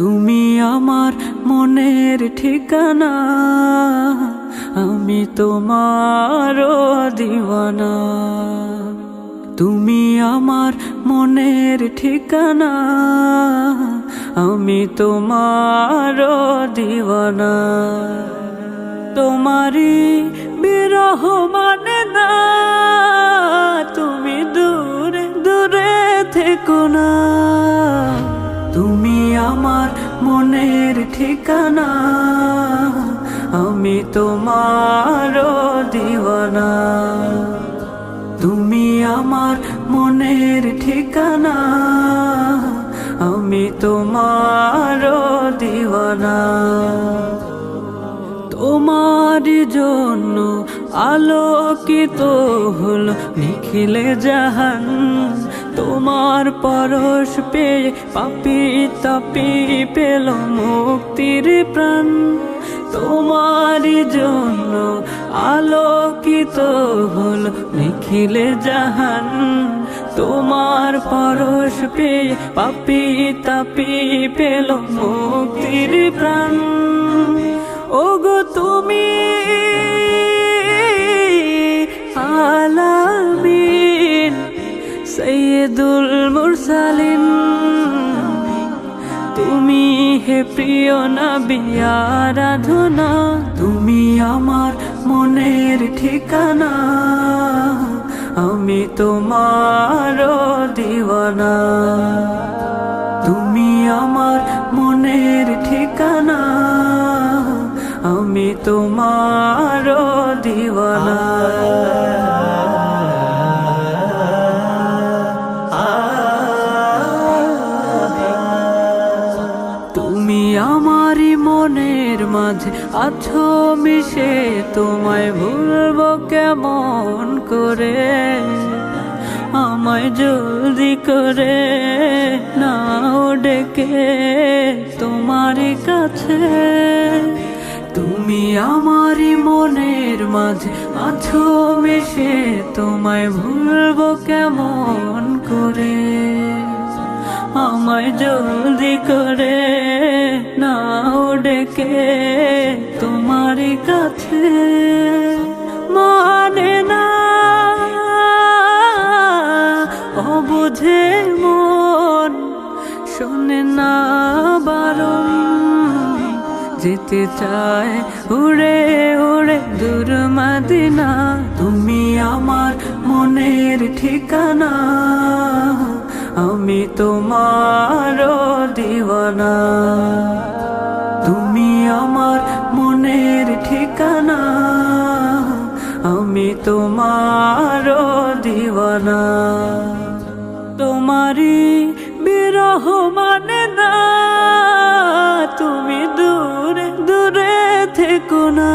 তুমি আমার মনের ঠিকানা, আমি তোমারও দিওয়ানা। তুমি আমার মনের ঠিকানা, আমি তোমারও দিওয়ানা। তোমারি বিরহ মানে না, তুমি দূরে দূরে থেকো না। তুমি আমার মনের ঠিকানা, আমি তোমারও দিওয়ানা। তুমি আমার মনের ঠিকানা, আমি তোমারও দিওয়ানা। তোমার জন্য আলোকিত হলো নিখিলে জাহান, তোমার পরশ পেয়ে পাপী তাপী পেল মুক্তির প্রাণ। তোমার জন্য আলোকিত হলো নিখিলে জাহান, তোমার পরশ পেয়ে পাপী তাপী পেল মুক্তির প্রাণ। ওগো তুমি আলামিন সৈয়দুল মুরসালিন, তুমি হে প্রিয় নবী আরাধনা। তুমি আমার মনের ঠিকানা, আমি তোমারও দিওয়ানা। তুমি আমার মনের ঠিকানা, আমি তোমারও দিওয়ানা। তুমি আমারই মনের মাঝে আছো মিশে, তোমায় ভুলবো কেমন করে। আমায় জলদি করে নাও ডেকে তোমার কাছে। তুমি আমারই মনের মাঝে আছো মিশে, তোমায় ভুলবো কেমন করে। আমায় জলদি করে নাও ডেকে তোমার কাছে। মানে না অবুঝে মন, শোনে না বারণ, যেতে চায় উড়ে উড়ে দূর মদিনা। তুমি আমার মনের ঠিকানা, আমি তোমারও দিওয়ানা। তুমি আমার মনের ঠিকানা, আমি তোমারও দিওয়ানা। তোমারি বিরহ মানে না, তুমি দূরে দূরে থেকো না।